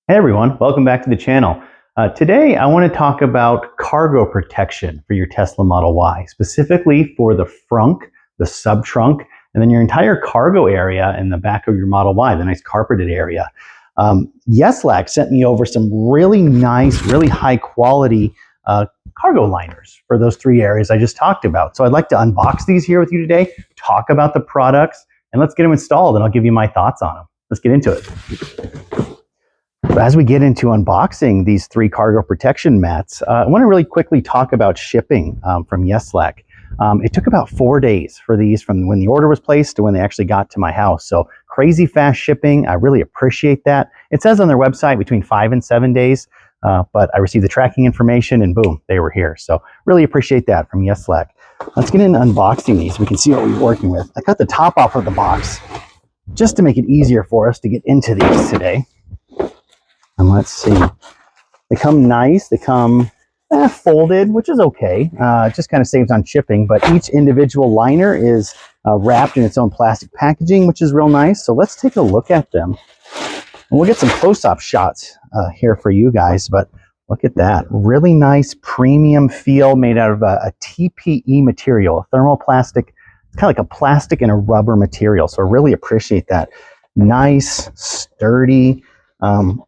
Hey everyone, welcome back to the channel. Today I want to talk about cargo protection for your Tesla Model Y, specifically for the frunk, the sub-trunk, and then your entire cargo area in the back of your Model Y, the nice carpeted area. Yeslac sent me over some really nice, really high quality cargo liners for those three areas I just talked about. So I'd like to unbox these here with you today, talk about the products, and let's get them installed and I'll give you my thoughts on them. Let's get into it. As we get into unboxing these three cargo protection mats, I want to really quickly talk about shipping from Yeslac. It took about 4 days for these from when the order was placed to when they actually got to my house. So crazy fast shipping. I really appreciate that. It says on their website between 5 and 7 days, but I received the tracking information and boom, they were here. So really appreciate that from Yeslac. Let's get into unboxing these. We can see what we're working with. I cut the top off of the box just to make it easier for us to get into these today. And let's see, they come nice, they come folded, which is okay. It just kind of saves on shipping, but each individual liner is wrapped in its own plastic packaging, which is real nice. So let's take a look at them. And we'll get some close-up shots here for you guys, but look at that. Really nice premium feel made out of a TPE material, a thermoplastic. It's kind of like a plastic and a rubber material. So I really appreciate that. Nice, sturdy,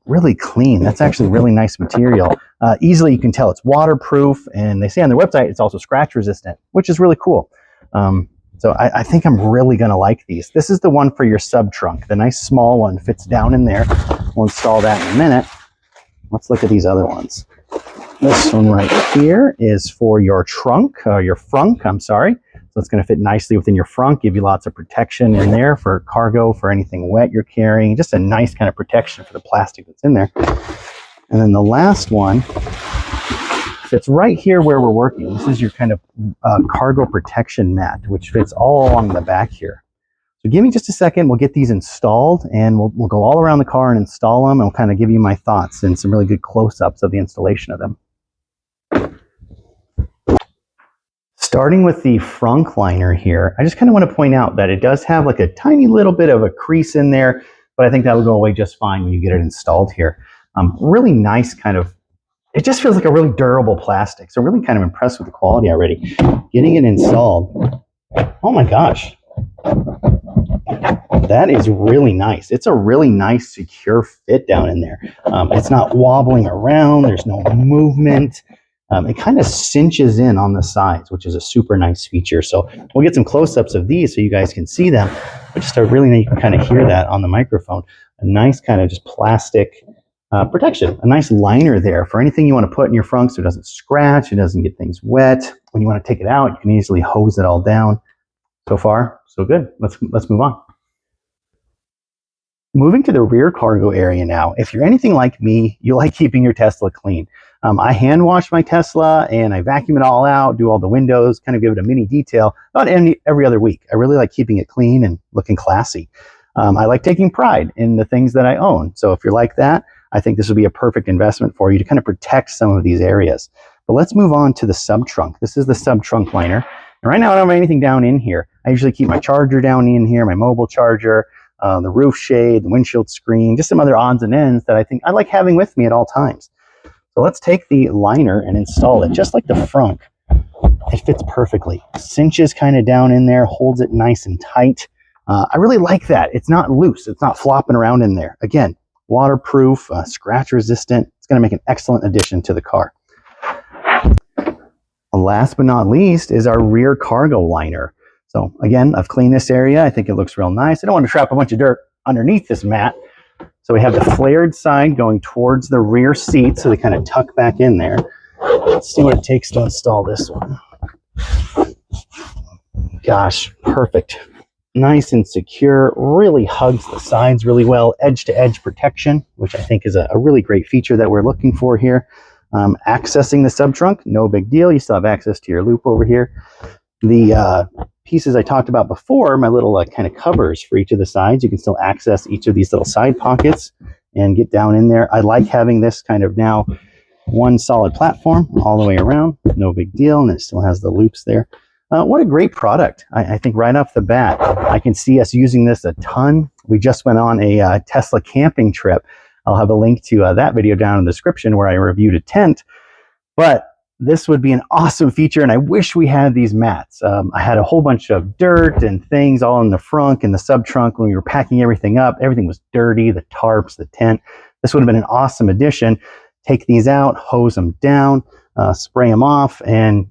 really clean. That's actually really nice material. Easily you can tell it's waterproof, and they say on their website it's also scratch resistant, which is really cool. So I think I'm really going to like these. This is the one for your sub trunk. The nice small one fits down in there. We'll install that in a minute. Let's look at these other ones. This one right here is for your trunk, your frunk, I'm sorry. So it's going to fit nicely within your frunk, give you lots of protection in there for cargo, for anything wet you're carrying. Just a nice kind of protection for the plastic that's in there. And then the last one fits right here where we're working. This is your kind of cargo protection mat, which fits all along the back here. So give me just a second. We'll get these installed, and we'll go all around the car and install them, and we'll kind of give you my thoughts and some really good close-ups of the installation of them. Starting with the frunk liner here, I just kind of want to point out that it does have like a tiny little bit of a crease in there, but I think that will go away just fine when you get it installed here. Really nice kind of, it just feels like a really durable plastic. So really kind of impressed with the quality already. Getting it installed, oh my gosh. That is really nice. It's a really nice, secure fit down in there. It's not wobbling around. There's no movement. It kind of cinches in on the sides, which is a super nice feature. So we'll get some close-ups of these so you guys can see them. But just you can kind of hear that on the microphone. A nice kind of just plastic protection. A nice liner there for anything you want to put in your frunk so it doesn't scratch, it doesn't get things wet. When you want to take it out, you can easily hose it all down. So far, so good. Let's move on. Moving to the rear cargo area now. If you're anything like me, you like keeping your Tesla clean. I hand wash my Tesla and I vacuum it all out, do all the windows, kind of give it a mini detail about every other week. I really like keeping it clean and looking classy. I like taking pride in the things that I own. So if you're like that, I think this would be a perfect investment for you to kind of protect some of these areas. But let's move on to the sub trunk. This is the sub trunk liner. And right now I don't have anything down in here. I usually keep my charger down in here, my mobile charger, the roof shade, the windshield screen, just some other odds and ends that I think I like having with me at all times. So let's take the liner and install it just like the frunk. It fits perfectly. Cinches kind of down in there, holds it nice and tight. I really like that. It's not loose. It's not flopping around in there. Again, waterproof, scratch resistant. It's going to make an excellent addition to the car. Last but not least is our rear cargo liner. So again, I've cleaned this area. I think it looks real nice. I don't want to trap a bunch of dirt underneath this mat. So we have the flared side going towards the rear seat, so they kind of tuck back in there. Let's see what it takes to install this one. Gosh, perfect. Nice and secure, really hugs the sides really well. Edge-to-edge protection, which I think is a really great feature that we're looking for here. Accessing the sub-trunk, no big deal. You still have access to your loop over here. The pieces I talked about before, my little kind of covers for each of the sides, you can still access each of these little side pockets and get down in there. I like having this kind of now one solid platform all the way around, no big deal, and it still has the loops there. What a great product. I think right off the bat, I can see us using this a ton. We just went on a Tesla camping trip I'll have a link to that video down in the description where I reviewed a tent. But this would be an awesome feature, and I wish we had these mats. I had a whole bunch of dirt and things all in the frunk and the sub trunk when we were packing everything up. Everything was dirty, the tarps, the tent. This would have been an awesome addition. Take these out, hose them down, spray them off, and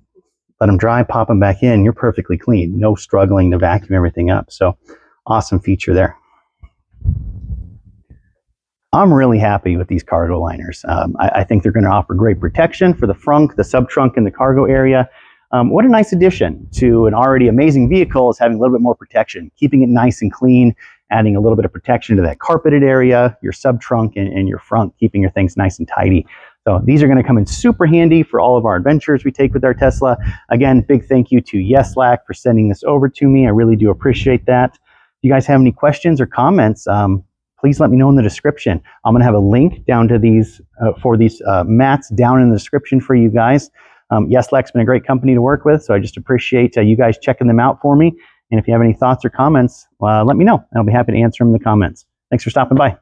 let them dry, pop them back in. You're perfectly clean. No struggling to vacuum everything up. So awesome feature there. I'm really happy with these cargo liners. I think they're going to offer great protection for the frunk, the sub-trunk, and the cargo area. What a nice addition to an already amazing vehicle is having a little bit more protection, keeping it nice and clean, adding a little bit of protection to that carpeted area, your sub-trunk, and your frunk, keeping your things nice and tidy. So these are going to come in super handy for all of our adventures we take with our Tesla. Again, big thank you to Yeslac for sending this over to me. I really do appreciate that. If you guys have any questions or comments, please let me know in the description. I'm going to have a link down to these for these mats down in the description for you guys. Yeslac's been a great company to work with, so I just appreciate you guys checking them out for me. And if you have any thoughts or comments, let me know. I'll be happy to answer them in the comments. Thanks for stopping by.